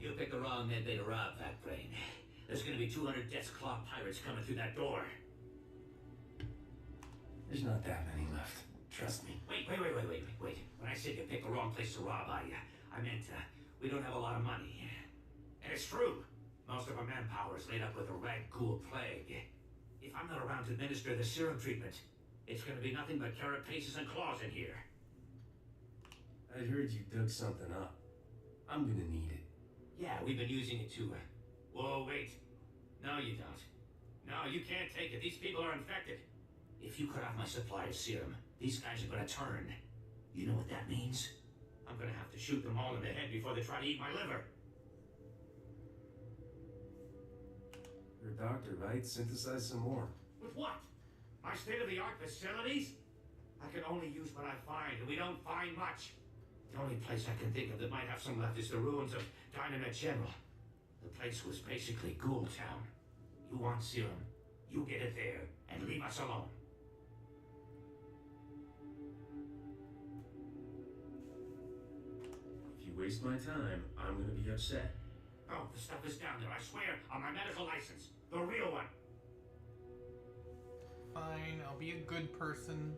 [SPEAKER 13] You picked the wrong midday to rob, Fat Brain. There's gonna be 200 Death's Claw pirates coming through that door.
[SPEAKER 3] There's not that many left. Trust me.
[SPEAKER 13] Wait. When I said you picked the wrong place to rob, I meant, we don't have a lot of money. And it's true. Most of our manpower is laid up with a red ghoul plague. If I'm not around to administer the serum treatment, it's gonna be nothing but carapaces and claws in here.
[SPEAKER 3] I heard you dug something up. I'm gonna need it.
[SPEAKER 13] Yeah, we've been using it to, Whoa, wait. No, you don't. No, you can't take it. These people are infected. If you cut off my supply of serum, these guys are gonna turn. You know what that means? I'm gonna have to shoot them all in the head before they try to eat my liver.
[SPEAKER 3] You're a doctor, right? Synthesize some more.
[SPEAKER 13] With what? My state-of-the-art facilities? I can only use what I find, and we don't find much. The only place I can think of that might have some left is the ruins of Dynamite General. The place was basically Ghoul Town. You want serum, you get it there, and leave us alone.
[SPEAKER 3] If you waste my time, I'm gonna be upset.
[SPEAKER 13] Oh, the stuff is down there, I swear, on my medical license. The real one.
[SPEAKER 1] Fine, I'll be a good person.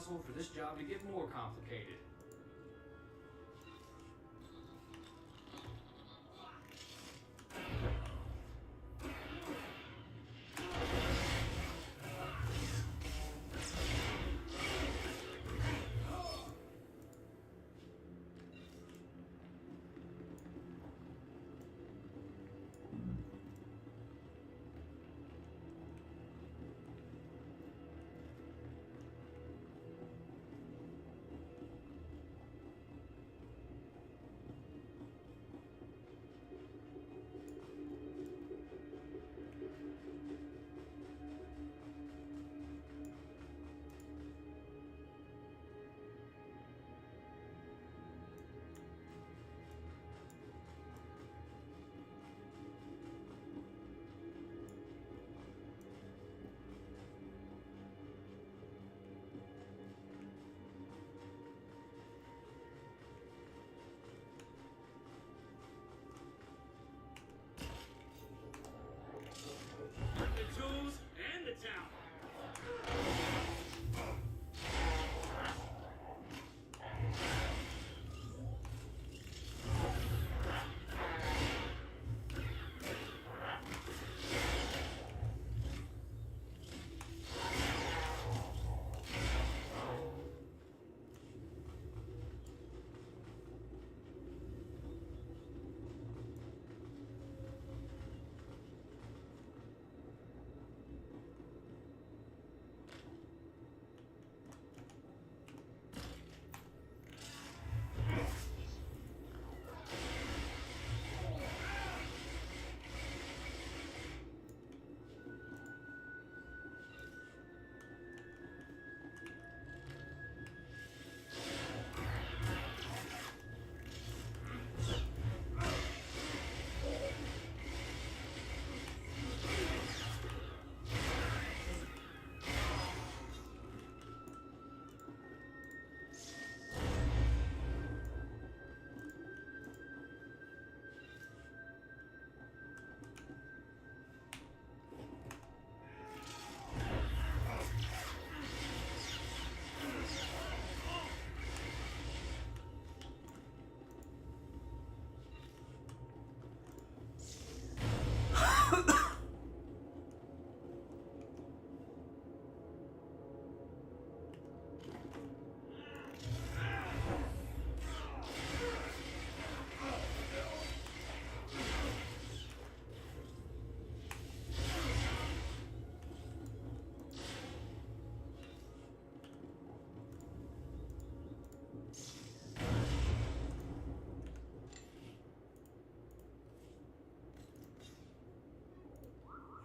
[SPEAKER 11] possible for this job to get more complicated.
[SPEAKER 7] The tools and the town.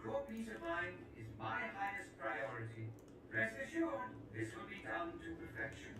[SPEAKER 2] Your peace of mind is my highest priority. Rest assured, this will be done to perfection.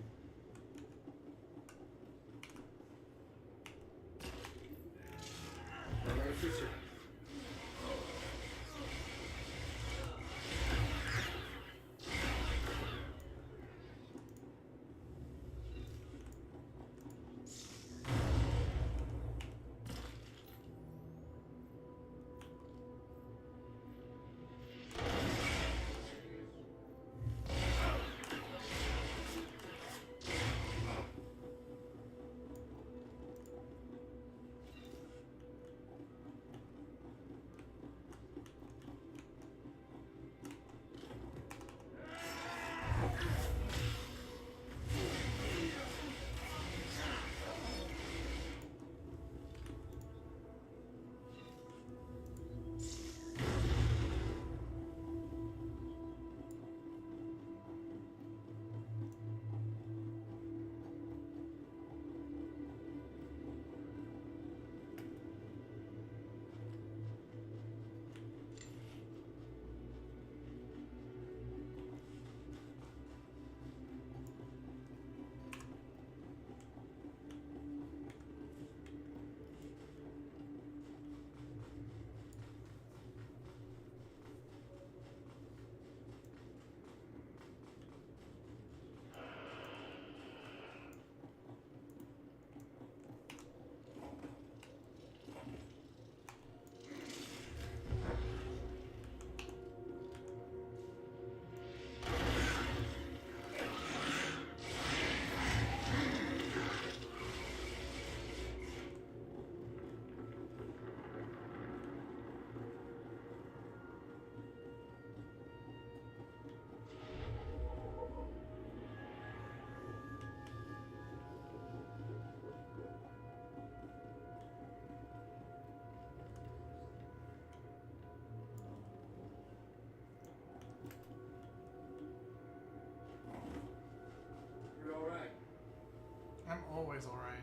[SPEAKER 1] I'm always alright.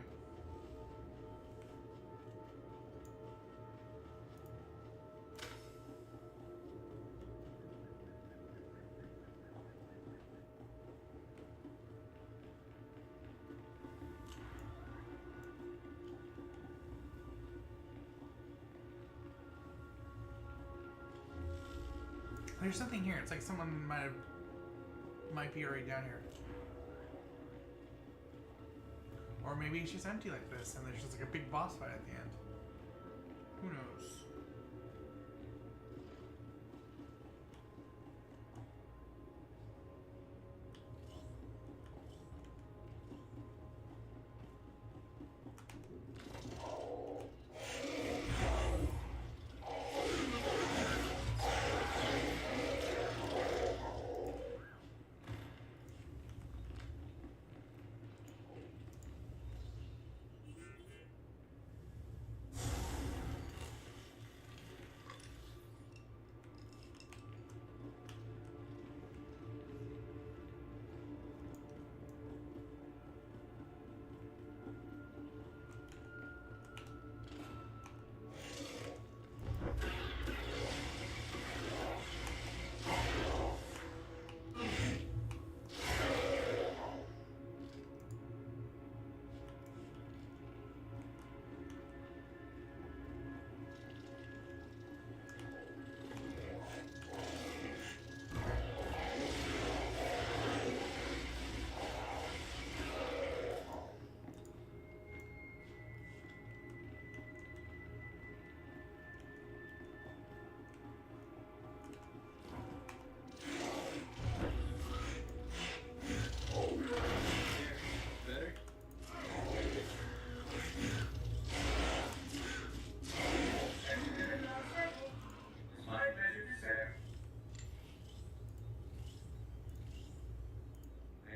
[SPEAKER 1] There's something here. It's like someone might be already down here. Or maybe it's just empty like this and there's just like a big boss fight at the end. Who knows?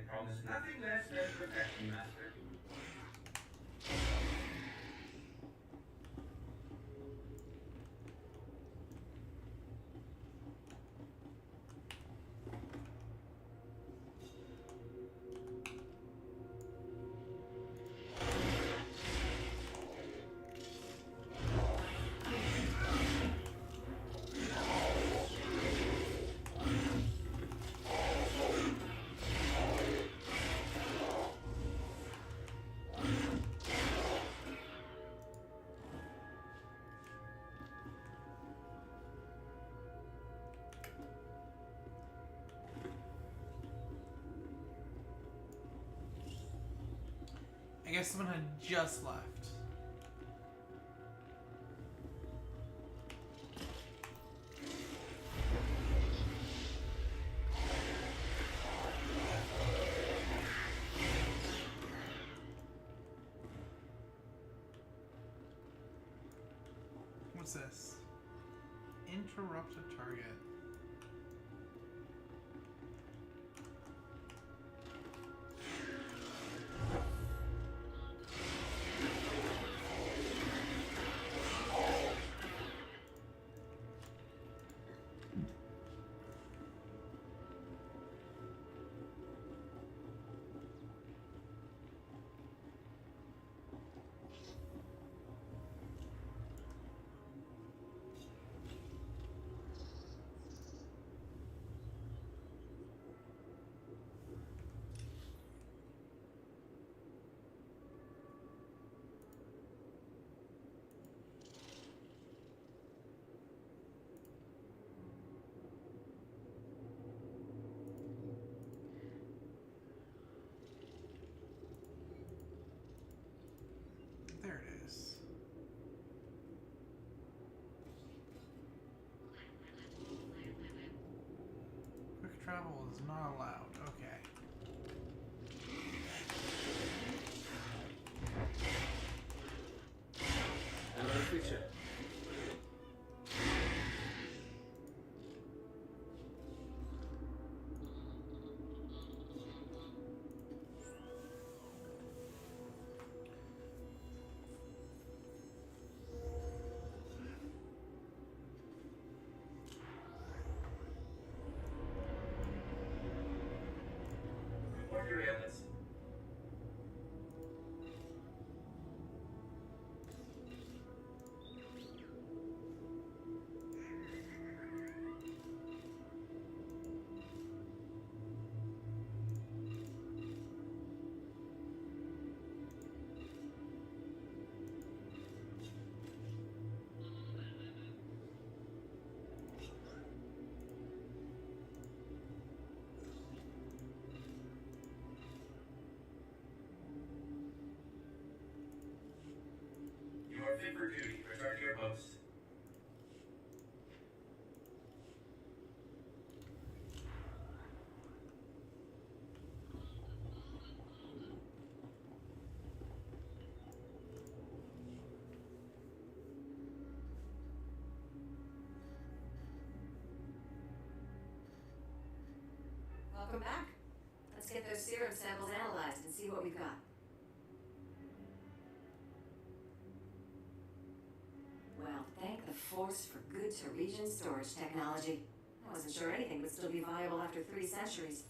[SPEAKER 2] Promise nothing less than perfection, Master.
[SPEAKER 1] I guess someone had just left. What's this? Interrupt a target. There it is. Quick travel is not allowed. Okay.
[SPEAKER 11] Another feature.
[SPEAKER 2] Report your illness. fit for duty. Return to your post.
[SPEAKER 4] Welcome back. Let's get those serum samples analyzed and see what we've got. Well, thank the Force for good to region storage technology. I wasn't sure anything would still be viable after 3 centuries.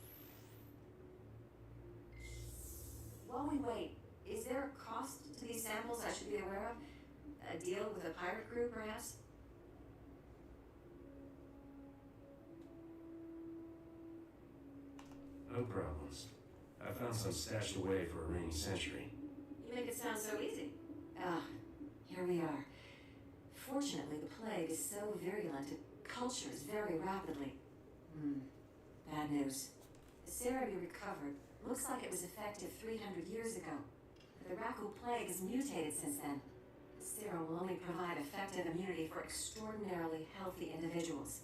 [SPEAKER 4] While we wait, is there a cost to these samples I should be aware of? A deal with a pirate crew, perhaps?
[SPEAKER 3] No problems. I found some stashed away for a rainy century.
[SPEAKER 4] You make it sound so easy. Ah, here we are. Fortunately, the plague is so virulent it cultures very rapidly. Bad news. The serum you recovered looks like it was effective 300 years ago. But the Raku plague has mutated since then. The serum will only provide effective immunity for extraordinarily healthy individuals.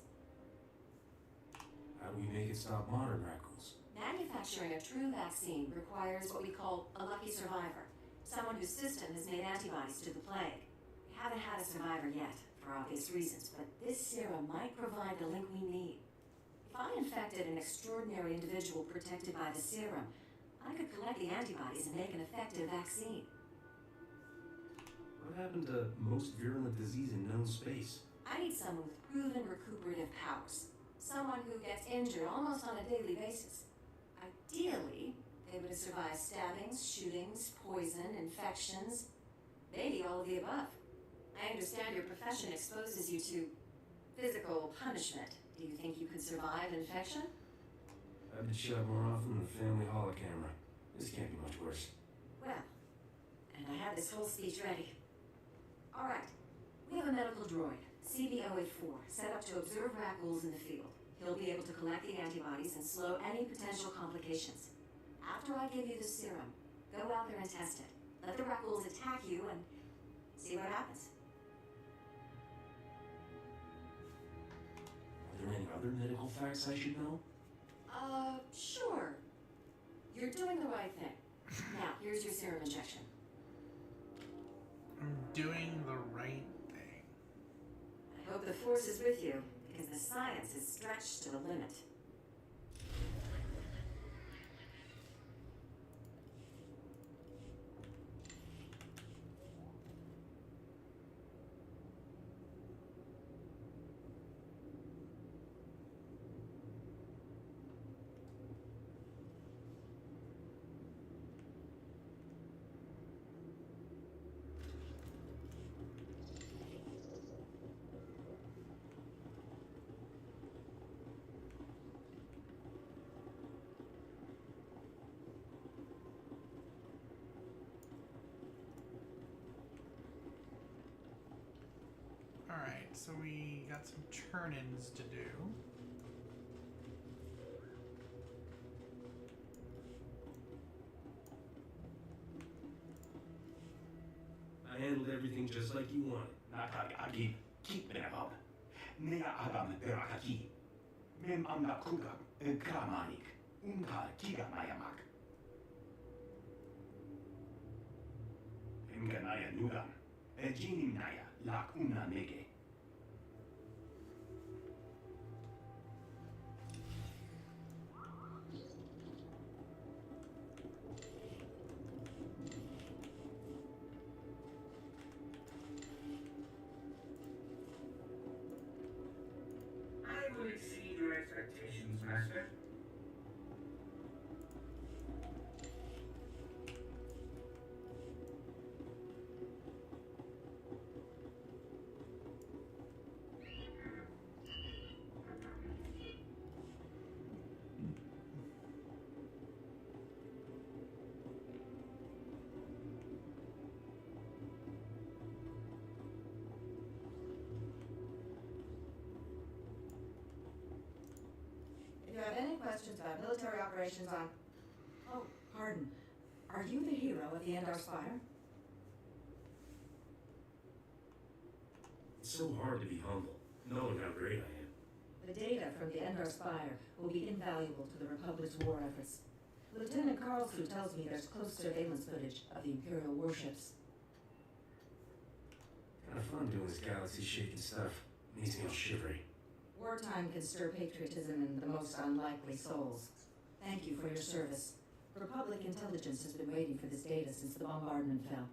[SPEAKER 3] How do we make it stop modern raccoons?
[SPEAKER 4] Manufacturing a true vaccine requires what we call a lucky survivor, someone whose system has made antibodies to the plague. We haven't had a survivor yet, for obvious reasons, but this serum might provide the link we need. If I infected an extraordinary individual protected by the serum, I could collect the antibodies and make an effective vaccine.
[SPEAKER 3] What happened to most virulent disease in known space?
[SPEAKER 4] I need someone with proven recuperative powers. Someone who gets injured almost on a daily basis. Ideally, they would have survived stabbings, shootings, poison, infections, maybe all of the above. I understand your profession exposes you to physical punishment. Do you think you could survive infection?
[SPEAKER 3] I've been shot more often than the family holocamera. This can't be much worse.
[SPEAKER 4] Well, and I have this whole speech ready. All right, we have a medical droid, CB-084, set up to observe raccoons in the field. He'll be able to collect the antibodies and slow any potential complications. After I give you the serum, go out there and test it. Let the raccoons attack you and see what happens.
[SPEAKER 3] Are there any other medical facts I should know?
[SPEAKER 4] Sure. You're doing the right thing. Now, here's your serum injection.
[SPEAKER 1] I'm doing the right thing.
[SPEAKER 4] I hope the Force is with you, because the science is stretched to the limit.
[SPEAKER 1] Alright, so we got some turn-ins to do.
[SPEAKER 3] I handled everything just like you wanted.
[SPEAKER 13] Nakagagi, keep them up. Nea Adam Berakaki. Mem Amna Kuga, Kramanik, Unka Kiga Mayamak. Emganaya Nugan, Ejinim Naya, Lak Una Mege.
[SPEAKER 2] I will exceed your expectations, Master.
[SPEAKER 14] If you have any questions about military operations on... Oh, pardon. Are you the hero of the Endar Spire?
[SPEAKER 3] so hard to be humble, knowing how great I am.
[SPEAKER 14] The data from the Endar Spire will be invaluable to the Republic's war efforts. Lieutenant Karlsruhe tells me there's close surveillance footage of the Imperial warships.
[SPEAKER 3] Kind of fun doing this galaxy-shaking stuff. Makes me all shivery.
[SPEAKER 14] Wartime can stir patriotism in the most unlikely souls. Thank you for your service. Republic intelligence has been waiting for this data since the bombardment fell.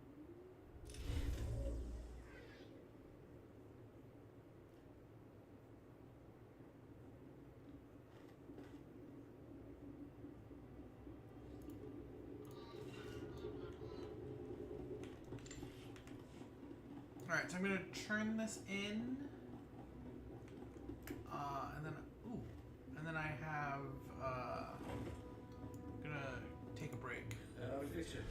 [SPEAKER 1] Alright, so I'm gonna turn this in. And then I have, gonna take a break.
[SPEAKER 3] I'll fix it.